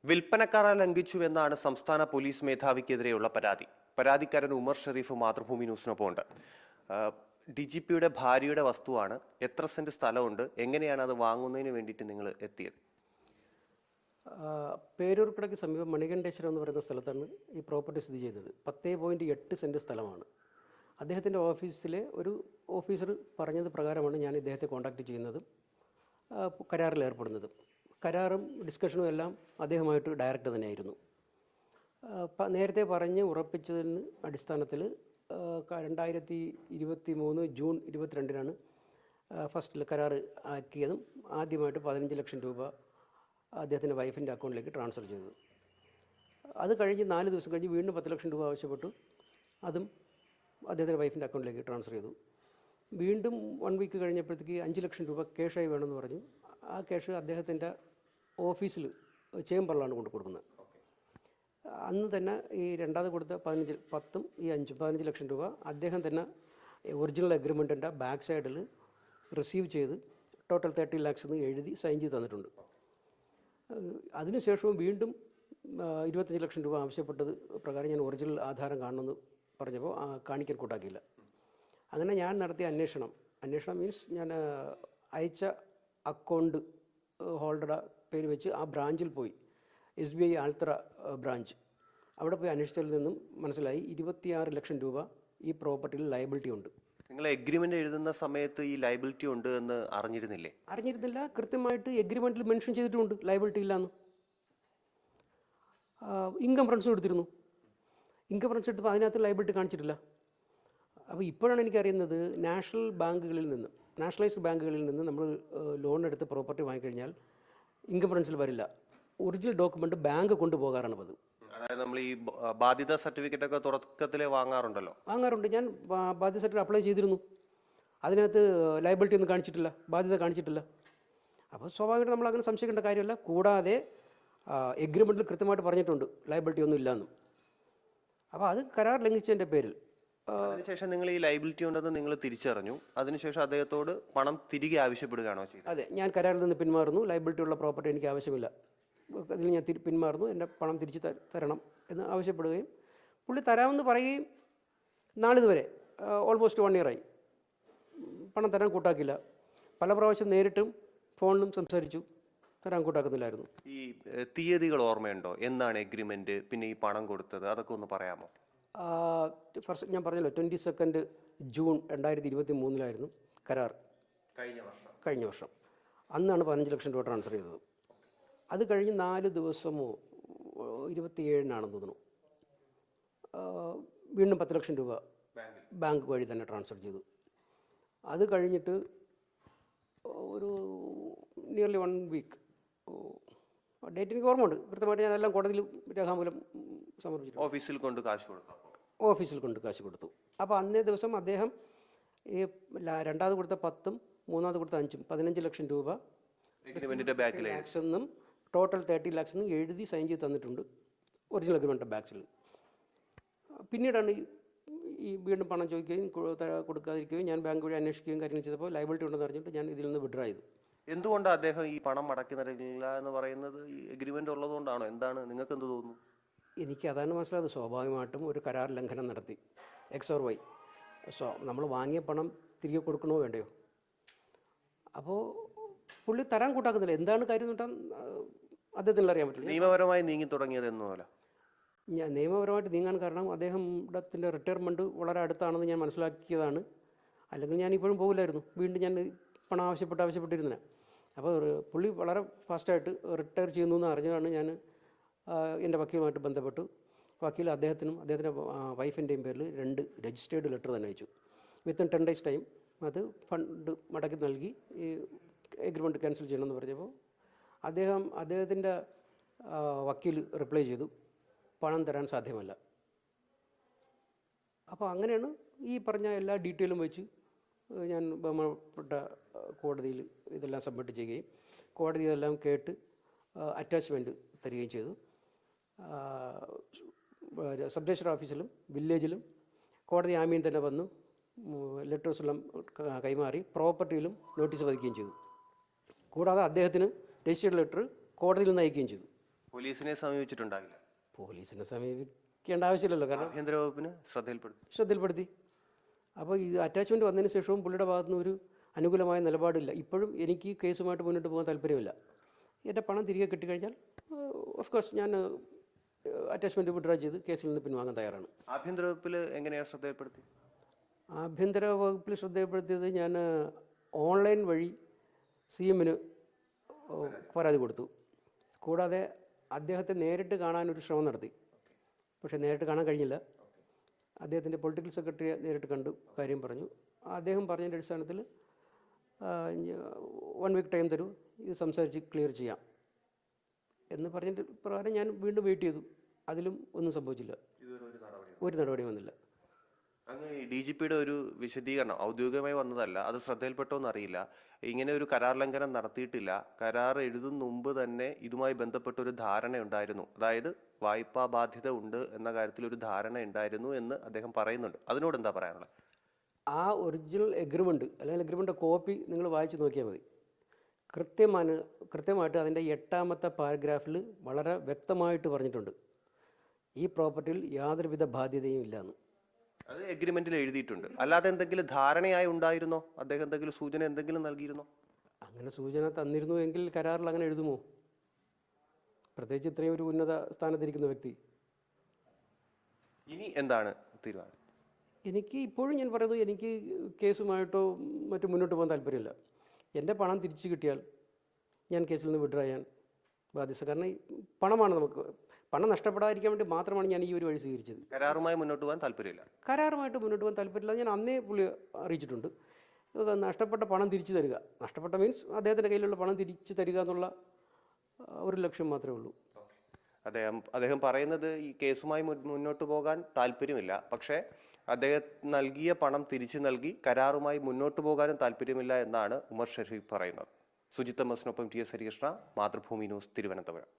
വിൽപ്പനക്കാരെ ലംഘിച്ചുവെന്നാണ് സംസ്ഥാന പോലീസ് മേധാവിക്കെതിരെയുള്ള പരാതി. പരാതിക്കാരൻ ഉമർ ഷെരീഫ് മാതൃഭൂമി ന്യൂസിനൊപ്പം ഉണ്ട്. DGPയുടെ ഭാര്യയുടെ വസ്തുവാണ്. എത്ര സെന്റ് സ്ഥലമുണ്ട്, എങ്ങനെയാണ് അത് വാങ്ങുന്നതിന് വേണ്ടിയിട്ട് നിങ്ങൾ എത്തിയത്? പേരൂർക്കടയ്ക്ക് സമീപം മണികണ്ഠേശ്വരം എന്ന് പറയുന്ന സ്ഥലത്താണ് ഈ പ്രോപ്പർട്ടി സ്ഥിതി ചെയ്യുന്നത്. 10.8 സെൻറ്റ് സ്ഥലമാണ്. അദ്ദേഹത്തിൻ്റെ ഓഫീസിലെ ഒരു ഓഫീസർ പറഞ്ഞത് പ്രകാരമാണ് ഞാൻ ഇദ്ദേഹത്തെ കോൺടാക്റ്റ് ചെയ്യുന്നതും കരാറിൽ ഏർപ്പെടുന്നതും. കരാറും ഡിസ്കഷനും എല്ലാം അദ്ദേഹമായിട്ട് ഡയറക്റ്റ് തന്നെയായിരുന്നു. നേരത്തെ പറഞ്ഞ് ഉറപ്പിച്ചതിന് അടിസ്ഥാനത്തിൽ 2023 ജൂൺ 22-നാണ് ഫസ്റ്റിൽ കരാർ ആക്കിയതും ആദ്യമായിട്ട് 15 ലക്ഷം രൂപ അദ്ദേഹത്തിൻ്റെ വൈഫിൻ്റെ അക്കൗണ്ടിലേക്ക് ട്രാൻസ്ഫർ ചെയ്തത്. അത് കഴിഞ്ഞ് 4 ദിവസം കഴിഞ്ഞ് വീണ്ടും 10 ലക്ഷം രൂപ ആവശ്യപ്പെട്ടു. അതും അദ്ദേഹത്തിൻ്റെ വൈഫിൻ്റെ അക്കൗണ്ടിലേക്ക് ട്രാൻസ്ഫർ ചെയ്തു. വീണ്ടും 1 വീക്ക് കഴിഞ്ഞപ്പോഴത്തേക്ക് 5 ലക്ഷം രൂപ ക്യാഷായി വേണമെന്ന് പറഞ്ഞു. ആ ക്യാഷ് അദ്ദേഹത്തിൻ്റെ ഓഫീസിൽ ചേംബറിലാണ് കൊണ്ട് കൊടുക്കുന്നത്. അന്ന് തന്നെ ഈ രണ്ടാമത് കൊടുത്ത 10ഉം ഈ 5ഉം 15 ലക്ഷം രൂപ അദ്ദേഹം തന്നെ ഒറിജിനൽ അഗ്രിമെൻറ്റിൻ്റെ ബാക്ക് സൈഡിൽ റിസീവ് ചെയ്ത് ടോട്ടൽ 30 ലാക്സ് എന്ന് എഴുതി സൈൻ ചെയ്ത് തന്നിട്ടുണ്ട്. അതിനുശേഷവും വീണ്ടും 25 ലക്ഷം രൂപ ആവശ്യപ്പെട്ടത് പ്രകാരം ഞാൻ ഒറിജിനൽ ആധാരം കാണണമെന്ന് പറഞ്ഞപ്പോൾ കാണിക്കാൻ കൂട്ടാക്കിയില്ല. അങ്ങനെ ഞാൻ നടത്തിയ അന്വേഷണം മീൻസ് ഞാൻ അയച്ച അക്കൗണ്ട് ഹോൾഡറുടെ പേര് വെച്ച് ആ ബ്രാഞ്ചിൽ പോയി, SBI ആൽത്തറ ബ്രാഞ്ച്, അവിടെ പോയി അന്വേഷിച്ചതിൽ നിന്നും മനസ്സിലായി 26 ലക്ഷം രൂപ ഈ പ്രോപ്പർട്ടിയിൽ ലയബിലിറ്റി ഉണ്ട്. നിങ്ങൾ എഗ്രിമെൻ്റ് എഴുതുന്ന സമയത്ത് ഈ ലയബിലിറ്റി ഉണ്ട് എന്ന് അറിഞ്ഞിരുന്നില്ലേ? അറിഞ്ഞിരുന്നില്ല. കൃത്യമായിട്ട് എഗ്രിമെൻറ്റിൽ മെൻഷൻ ചെയ്തിട്ടുമുണ്ട് ലയബിലിറ്റി ഇല്ലയെന്ന്. ഇൻകം ഫ്രണ്ട്സും എടുത്തിരുന്നു. ഇൻകം ഫ്രണ്ട്സ് എടുത്തപ്പോൾ അതിനകത്ത് ലയബിലിറ്റി കാണിച്ചിട്ടില്ല. അപ്പോൾ ഇപ്പോഴാണ് എനിക്കറിയുന്നത്, നാഷണലൈസ്ഡ് ബാങ്കുകളിൽ നിന്ന് നമ്മൾ ലോൺ എടുത്ത് പ്രോപ്പർട്ടി വാങ്ങിക്കഴിഞ്ഞാൽ ഇൻകം ഫ്രണ്ട്സിൽ വരില്ല. ഒറിജിനൽ ഡോക്യുമെൻ്റ് ബാങ്ക് കൊണ്ടുപോകാറാണ് പതിവ്. അതായത് നമ്മൾ ഈ ബാധ്യത സർട്ടിഫിക്കറ്റ് ഒക്കെ തുടക്കത്തിൽ വാങ്ങാറുണ്ട്. ഞാൻ ബാധ്യത സർട്ടിഫിക്കറ്റ് അപ്ലൈ ചെയ്തിരുന്നു. അതിനകത്ത് ലയബിലിറ്റി ഒന്നും കാണിച്ചിട്ടില്ല, ബാധ്യത കാണിച്ചിട്ടില്ല. അപ്പോൾ സ്വാഭാവികമായിട്ട് നമ്മൾ അങ്ങനെ സംശയിക്കേണ്ട കാര്യമല്ല. കൂടാതെ എഗ്രിമെൻറ്റിൽ കൃത്യമായിട്ട് പറഞ്ഞിട്ടുണ്ട് ലയബിലിറ്റി ഒന്നും ഇല്ലയെന്നും. അപ്പോൾ അത് കരാർ ലംഘിച്ചതിൻ്റെ പേരിൽ അതിനുശേഷം നിങ്ങൾ ഈ ലയബിലിറ്റി ഉണ്ടെന്ന് നിങ്ങൾ തിരിച്ചറിഞ്ഞു. അതിനുശേഷം അദ്ദേഹത്തോട് പണം തിരികെ ആവശ്യപ്പെടുകയാണോ ചെയ്തത്? അതെ, ഞാൻ കരാറിൽ നിന്ന് പിന്മാറുന്നു. ലയബിലിറ്റി ഉള്ള പ്രോപ്പർട്ടി എനിക്ക് ആവശ്യമില്ല, അതിൽ ഞാൻ പിന്മാറുന്നു, എൻ്റെ പണം തിരിച്ച് തരണം എന്ന് ആവശ്യപ്പെടുകയും പുള്ളി തരാമെന്ന് പറയുകയും നാളിതുവരെ ഓൾമോസ്റ്റ് 1 ഇയറായി പണം തരാൻ കൂട്ടാക്കില്ല. പല പ്രാവശ്യം നേരിട്ടും ഫോണിലും സംസാരിച്ചു, തരാൻ കൂട്ടാക്കുന്നില്ലായിരുന്നു. ഈ തീയതികൾ ഓർമ്മയുണ്ടോ? എന്നാണ് എഗ്രിമെൻറ്റ്, പിന്നെ ഈ പണം കൊടുത്തത്, അതൊക്കെ ഒന്ന് പറയാമോ? ഫസ്റ്റ് ഞാൻ പറഞ്ഞല്ലോ 22 ജൂൺ 2023 കരാർ. കഴിഞ്ഞ വർഷം അന്നാണ് 15 ലക്ഷം രൂപ ട്രാൻസ്ഫർ ചെയ്തത്. അത് കഴിഞ്ഞ് 4 ദിവസമോ 27-നാണെന്ന് തോന്നുന്നു വീണ്ടും 10 ലക്ഷം രൂപ ബാങ്ക് വഴി തന്നെ ട്രാൻസ്ഫർ ചെയ്തു. അത് കഴിഞ്ഞിട്ട് ഒരു നിയർലി 1 വീക്ക്, ഡേറ്റ് എനിക്ക് ഓർമ്മയുണ്ട് കൃത്യമായിട്ട്, ഞാനെല്ലാം കോടതിയിൽ രേഖാമൂലം സമർപ്പിച്ചു. ഓഫീസിൽ കൊണ്ട് കാശ് കൊടുത്തു. അപ്പോൾ അന്നേ ദിവസം അദ്ദേഹം ഈ രണ്ടാമത് കൊടുത്ത 10ഉം മൂന്നാമത് കൊടുത്ത 5ഉം 15 ലക്ഷം രൂപ ലാക്സെന്നും ടോട്ടൽ 30 ലാക്സെന്നും എഴുതി സൈൻ ചെയ്ത് തന്നിട്ടുണ്ട് ഒറിജിനൽ അഗ്രിമെൻ്റ് ബാക്സിൽ. പിന്നീടാണ് ഈ വീണ്ടും പണം ചോദിക്കുകയും കൊടുക്കാതിരിക്കുകയും ഞാൻ ബാങ്ക് വഴി അന്വേഷിക്കുകയും കാര്യങ്ങൾ ചെയ്തപ്പോൾ ലയബിലിറ്റി ഉണ്ടെന്ന് അറിഞ്ഞിട്ട് ഞാൻ ഇതിൽ നിന്ന് വിഡ്രോ ചെയ്തു. എന്തുകൊണ്ടാണ് അദ്ദേഹം ഈ പണം മടക്കി നൽകില്ല എന്ന് പറയുന്നത്? ഈ എഗ്രിമെൻ്റ് ഉള്ളതുകൊണ്ടാണോ? എന്താണ്, നിങ്ങൾക്ക് എന്ത് തോന്നുന്നു? എനിക്ക് അതാണ് മനസ്സിലായത്. സ്വാഭാവികമായിട്ടും ഒരു കരാർ ലംഘനം നടത്തി X or Y. നമ്മൾ വാങ്ങിയ പണം തിരികെ കൊടുക്കണോ വേണ്ടയോ? അപ്പോൾ പുള്ളി തരാൻ കൂട്ടാക്കുന്നില്ല. എന്താണ് കാര്യം എന്ന് പറഞ്ഞാൽ അദ്ദേഹത്തിന് അറിയാൻ പറ്റില്ല. നിയമപരമായി നീങ്ങി തുടങ്ങിയത് എന്നല്ല, ഞാൻ നിയമപരമായിട്ട് നീങ്ങാൻ കാരണം അദ്ദേഹത്തിൻ്റെ റിട്ടയർമെൻറ്റ് വളരെ അടുത്താണെന്ന് ഞാൻ മനസ്സിലാക്കിയതാണ്. അല്ലെങ്കിൽ ഞാൻ ഇപ്പോഴും പോകില്ലായിരുന്നു. വീണ്ടും ഞാൻ പണം ആവശ്യപ്പെട്ടിരുന്നത്. അപ്പോൾ പുള്ളി വളരെ ഫാസ്റ്റായിട്ട് റിട്ടയർ ചെയ്യുന്നു എന്ന് അറിഞ്ഞതാണ് ഞാൻ എൻ്റെ വക്കീലുമായിട്ട് ബന്ധപ്പെട്ടു. വക്കീൽ അദ്ദേഹത്തിൻ്റെ വൈഫിൻ്റെയും പേരിൽ 2 രജിസ്റ്റേർഡ് ലെറ്റർ തന്നെ അയച്ചു. വിത്തിൻ 10 days ടൈം അത് ഫണ്ട് മടക്കി നൽകി ഈ എഗ്രിമെൻറ്റ് ക്യാൻസൽ ചെയ്യണമെന്ന് പറഞ്ഞപ്പോൾ അദ്ദേഹത്തിൻ്റെ വക്കീൽ റിപ്ലൈ ചെയ്തു, പണം തരാൻ സാധ്യമല്ല. അപ്പോൾ അങ്ങനെയാണ് ഈ പറഞ്ഞ എല്ലാ ഡീറ്റെയിലും വെച്ച് ഞാൻ ബഹുമാനപ്പെട്ട കോടതിയിൽ ഇതെല്ലാം സബ്മിറ്റ് ചെയ്യുകയും കോടതി ഇതെല്ലാം കേട്ട് അറ്റാച്ച്മെൻറ്റ് തരികയും ചെയ്തു. സബ് രജിസ്റ്റർ ഓഫീസിലും വില്ലേജിലും കോടതി ആമീൻ തന്നെ വന്നു ലെറ്റേഴ്സെല്ലാം കൈമാറി പ്രോപ്പർട്ടിയിലും നോട്ടീസ് പതിക്കുകയും ചെയ്തു. കൂടാതെ അദ്ദേഹത്തിന് രജിസ്റ്റേർഡ് ലെറ്റർ കോടതിയിൽ നിന്ന് അയക്കുകയും ചെയ്തു. പോലീസിനെ സമീപിച്ചിട്ടുണ്ടാകില്ല. പോലീസിനെ സമീപിക്കേണ്ട ആവശ്യമില്ലല്ലോ, കാരണം ആഭ്യന്തര വകുപ്പിന് ശ്രദ്ധയിൽപ്പെടുത്തി. അപ്പോൾ ഇത് അറ്റാച്ച്മെൻറ്റ് വന്നതിന് ശേഷവും പുള്ളിയുടെ ഭാഗത്തുനിന്ന് ഒരു അനുകൂലമായ നിലപാടില്ല. ഇപ്പോഴും എനിക്ക് കേസുമായിട്ട് മുന്നോട്ട് പോകാൻ താല്പര്യമില്ല. എൻ്റെ പണം തിരികെ കിട്ടിക്കഴിഞ്ഞാൽ ഓഫ് കോഴ്സ് ഞാൻ അറ്റാച്ച്മെൻറ്റ് വിഡ്രോ ചെയ്ത് കേസിൽ നിന്ന് പിൻവാങ്ങാൻ തയ്യാറാണ്. ആഭ്യന്തര വകുപ്പിൽ എങ്ങനെയാണ് ശ്രദ്ധയിൽപ്പെടുത്തി? ആഭ്യന്തര വകുപ്പിൽ ശ്രദ്ധയിൽപ്പെടുത്തിയത് ഞാൻ ഓൺലൈൻ വഴി CM-ന് പരാതി കൊടുത്തു. കൂടാതെ അദ്ദേഹത്തെ നേരിട്ട് കാണാനൊരു ശ്രമം നടത്തി. പക്ഷേ നേരിട്ട് കാണാൻ കഴിഞ്ഞില്ല. അദ്ദേഹത്തിൻ്റെ പൊളിറ്റിക്കൽ സെക്രട്ടറിയെ നേരിട്ട് കണ്ടു, കാര്യം പറഞ്ഞു. അദ്ദേഹം പറഞ്ഞതിൻ്റെ അടിസ്ഥാനത്തിൽ 1 വീക്ക് ടൈം തരൂ, ഇത് സംസാരിച്ച് ക്ലിയർ ചെയ്യാം എന്ന് പറഞ്ഞിട്ട് പ്രകാരം ഞാൻ വീണ്ടും വെയിറ്റ് ചെയ്തു. അതിലും ഒന്നും സംഭവിച്ചില്ല, ഒരു നടപടിയും വന്നില്ല. അങ്ങ് DGPയുടെ ഒരു വിശദീകരണം ഔദ്യോഗികമായി വന്നതല്ല, അത് ശ്രദ്ധയിൽപ്പെട്ടോന്ന് അറിയില്ല. ഇങ്ങനെ ഒരു കരാർ ലംഘനം നടത്തിയിട്ടില്ല, കരാർ എഴുതും മുമ്പ് തന്നെ ഇതുമായി ബന്ധപ്പെട്ട ഒരു ധാരണ ഉണ്ടായിരുന്നു, അതായത് വായ്പാ ബാധ്യത ഉണ്ട് എന്ന കാര്യത്തിൽ ഒരു ധാരണ ഉണ്ടായിരുന്നു എന്ന് അദ്ദേഹം പറയുന്നുണ്ട്. അതിനോട് എന്താ പറയാനുള്ളത്? ആ ഒറിജിനൽ എഗ്രിമെൻറ്റ് അല്ലെങ്കിൽ എഗ്രിമെൻ്റ് കോപ്പി നിങ്ങൾ വായിച്ച് നോക്കിയാൽ മതി. കൃത്യമായിട്ട് അതിൻ്റെ 8ാമത്തെ പാരഗ്രാഫിൽ വളരെ വ്യക്തമായിട്ട് പറഞ്ഞിട്ടുണ്ട്, ഈ പ്രോപ്പർട്ടിയിൽ യാതൊരുവിധ ബാധ്യതയും ഇല്ലയെന്ന്. അത് എഗ്രിമെന്റിൽ എഴുതിയിട്ടുണ്ട്. അല്ലാതെ എന്തെങ്കിലും ധാരണയായി ഉണ്ടായിരുന്നോ? അദ്ദേഹം എന്തെങ്കിലും സൂചന എന്തെങ്കിലും നൽകിയിരുന്നോ? അങ്ങനെ സൂചന തന്നിരുന്നു എങ്കിൽ കരാറിൽ അങ്ങനെ എഴുതുമോ? പ്രത്യേകിച്ച് ഇത്രയും ഒരു ഉന്നത സ്ഥാനത്തിരിക്കുന്ന വ്യക്തി. ഇനി എന്താണ് തീരുമാനം? എനിക്ക് ഇപ്പോഴും ഞാൻ പറയുന്നത്, എനിക്ക് കേസുമായിട്ടോ മറ്റു മുന്നോട്ട് പോകാൻ താല്പര്യമില്ല. എൻ്റെ പണം തിരിച്ചു കിട്ടിയാൽ ഞാൻ കേസിൽ നിന്ന് വിഡ്രോ ചെയ്യാൻ ബാധ്യത. കാരണം ഈ പണമാണ്, നമുക്ക് പണം നഷ്ടപ്പെടാതിരിക്കാൻ വേണ്ടി മാത്രമാണ് ഞാൻ ഈ ഒരു വഴി സ്വീകരിച്ചത്. കരാറുമായി മുന്നോട്ട് പോകാൻ താല്പര്യമില്ല. കരാറുമായിട്ട് മുന്നോട്ട് പോകാൻ താല്പര്യമില്ല. ഞാൻ അന്നേ പുള്ളി അറിയിച്ചിട്ടുണ്ട്, നഷ്ടപ്പെട്ട പണം തിരിച്ചു തരിക. നഷ്ടപ്പെട്ട മീൻസ് അദ്ദേഹത്തിൻ്റെ കയ്യിലുള്ള പണം തിരിച്ചു തരിക എന്നുള്ള ഒരു ലക്ഷ്യം മാത്രമേ ഉള്ളൂ. അദ്ദേഹം പറയുന്നത് ഈ കേസുമായി മുന്നോട്ട് പോകാൻ താല്പര്യമില്ല, പക്ഷേ അദ്ദേഹം നൽകിയ പണം തിരിച്ചു നൽകി കരാറുമായി മുന്നോട്ട് പോകാനും താല്പര്യമില്ല എന്നാണ് ഉമർ ഷെരീഫ് പറയുന്നത്. സുജിത് തോമസിനൊപ്പം TS ഹരികൃഷ്ണ, മാതൃഭൂമി ന്യൂസ്, തിരുവനന്തപുരം.